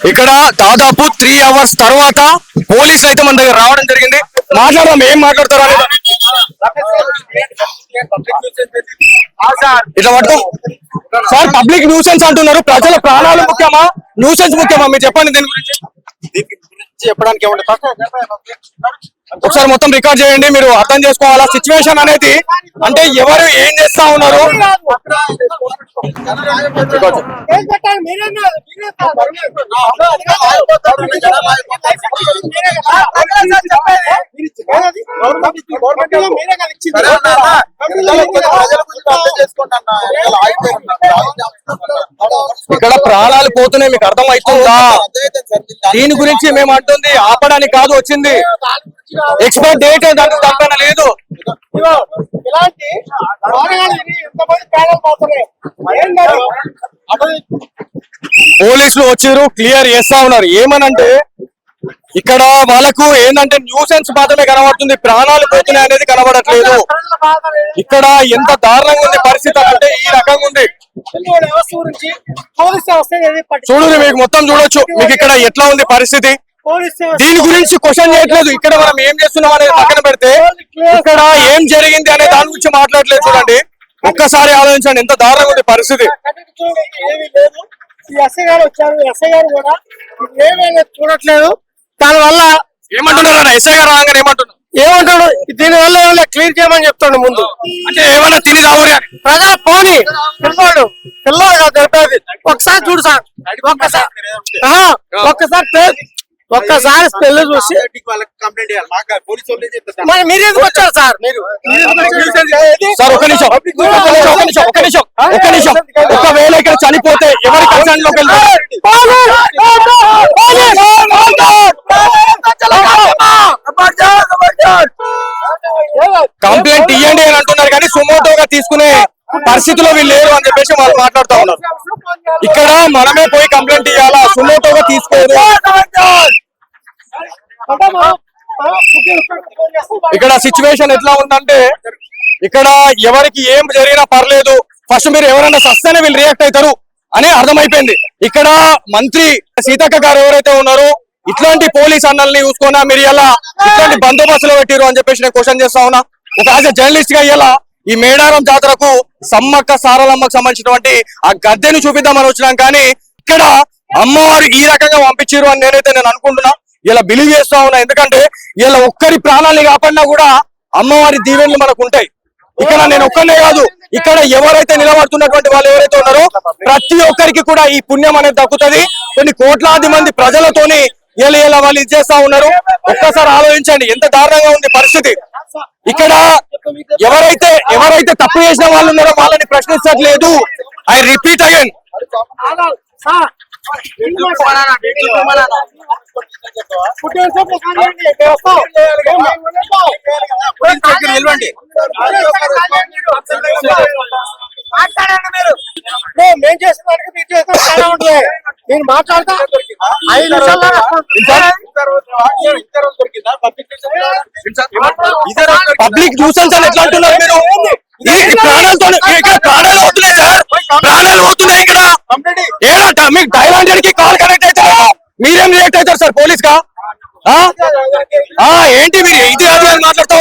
ఇక్కడ దాదాపు 3 hours తర్వాత పోలీసులు అయితే మన దగ్గర రావడం జరిగింది. మాట్లాడదాం, ఏం మాట్లాడతారు అనేది. ఇట్లా పట్టుకో సార్. పబ్లిక్ న్యూసెన్స్ అంటున్నారు. ప్రజల ప్రాణాలు ముఖ్యమా, న్యూసెన్స్ ముఖ్యమా? మీరు చెప్పండి దీని గురించి. చెప్పడానికి ఒకసారి మొత్తం రికార్డ్ చేయండి. మీరు అర్థం చేసుకోవాలా సిచ్యువేషన్ అనేది. అంటే ఎవరు ఏం చేస్తా ఉన్నారు. ఇక్కడ ప్రాణాలు పోతున్నాయి, మీకు అర్థం అవుతుందా? దీని గురించి మేము అంటుంది ఆపడానికి కాదు వచ్చింది. ఎక్స్పైర్ డేట్ దానిపైన లేదు. పోలీసులు వచ్చారు, క్లియర్ చేస్తా ఉన్నారు. ఏమనంటే ఇక్కడ వాళ్ళకు ఏంటంటే న్యూసెన్స్ మాత్రమే కనబడుతుంది, ప్రాణాలు పోతున్నాయి అనేది కనబడట్లేదు. ఇక్కడ ఎంత దారుణంగా ఉంది పరిస్థితి అంటే ఈ రకంగా ఉంది. చూడు, మీకు మొత్తం చూడొచ్చు. మీకు ఇక్కడ ఎట్లా ఉంది పరిస్థితి. దీని గురించి క్వశ్చన్ చేయట్లేదు. ఇక్కడ మనం ఏం చేస్తున్నాం అనేది పక్కన పెడితే ఇక్కడ ఏం జరిగింది అనే దాని గురించి మాట్లాడలేదు. చూడండి, ఒక్కసారి ఆలోచించండి ఎంత దారుణంగా ఉంది పరిస్థితి. ఎస్ఐ గారు వచ్చారు, ఎస్ఐ గారు కూడా ఏమైనా చూడట్లేదు. దానివల్ల ఏమంటున్నారు? ఎస్ఐ గారు రాగానే ఏమంటాడు, దీని వల్ల ఏమైనా క్లియర్ చేయమని చెప్తాడు. ముందు అంటే ఏమన్నా తిని రావురే ప్రజా పోనీ పిల్లోడు కాదు తెలిపేది. ఒక్కసారి చూడు సార్, ఒక్కసారి స్పెల్ చూసి మరి మీరు ఎందుకు వచ్చారు సార్? సార్ ఒక నిమిషం, ఒకవేళ ఇక్కడ చనిపోతే ఎవరి కన్సర్న్ లోకి వెళ్తారు? కంప్లైంట్ ఇవ్వండి అని అంటున్నారు, కానీ సుమోటోగా తీసుకునే పరిస్థితిలో వీళ్ళు లేరు అని చెప్పేసి వాళ్ళు మాట్లాడుతూ ఉన్నారు. ఇక్కడ మనమే పోయి కంప్లైంట్ ఇవ్వాలా, సుమోటోగా తీసుకోరు. ఇక్కడ సిచ్యువేషన్ ఎట్లా ఉందంటే ఇక్కడ ఎవరికి ఏం జరిగినా పర్లేదు, ఫస్ట్ మీరు ఎవరైనా సస్తేనే వీళ్ళు రియాక్ట్ అవుతారు అని అర్థమైపోయింది. ఇక్కడ మంత్రి సీతక్క గారు ఎవరైతే ఉన్నారో ఇట్లాంటి పోలీస్ అన్నల్ని చూసుకున్నా మీరు ఇలా ఇట్లాంటి బందోబస్తులు పెట్టిరు అని చెప్పేసి నేను క్వశ్చన్ చేస్తా ఉన్నా. ఒక యాజ్ ఎ జర్నలిస్ట్ గా ఇలా ఈ మేడారం జాతరకు సమ్మక్క సారలమ్మకు సంబంధించినటువంటి ఆ గద్దెను చూపిద్దామని వచ్చినాం, కానీ ఇక్కడ అమ్మవారు ఈ రకంగా పంపించారు అని నేను అనుకుంటున్నా. ఇలా బిలీవ్ చేస్తా ఉన్నా, ఎందుకంటే ఇలా ఒక్కరి ప్రాణాలని కాపాడినా కూడా అమ్మవారి దీవెనలు మనకు ఉంటాయి. ఇక్కడ నేను ఒక్కనే కాదు, ఇక్కడ ఎవరైతే నిలబడుతున్నటువంటి వాళ్ళు ఎవరైతే ఉన్నారో ప్రతి ఒక్కరికి కూడా ఈ పుణ్యం అనేది దక్కుతుంది. కొన్ని కోట్లాది మంది ప్రజలతోని ఇలా వాళ్ళు ఇది చేస్తా ఉన్నారు. ఒక్కసారి ఆలోచించండి ఎంత దారుణంగా ఉంది పరిస్థితి. ఇక్కడ ఎవరైతే తప్పు చేసిన వాళ్ళు ఉన్నారో వాళ్ళని ప్రశ్నించట్లేదు. ఐ రిపీట్ అగైన్, మేము చేసిన దానికి మీరు చేసిన తేడా ఉంటుంది. నేను మాట్లాడతా 5 నిమిషాల్లో పబ్లిక్ న్యూసెన్స్ అని ఎట్లా అంటున్నారు మీరు? ప్రాణాలతో ఇక్కడ ప్రాణాలు అవుతున్నాయి సార్, ప్రాణాలు అవుతున్నాయి ఇక్కడ. ఏడా మీకు డైల్ 100 కి కాల్ కనెక్ట్ అవుతారు, మీరేం రియాక్ట్ అవుతారు సార్ పోలీస్ గా? ఏంటి మీరు ఇది అది అని మాట్లాడుతూ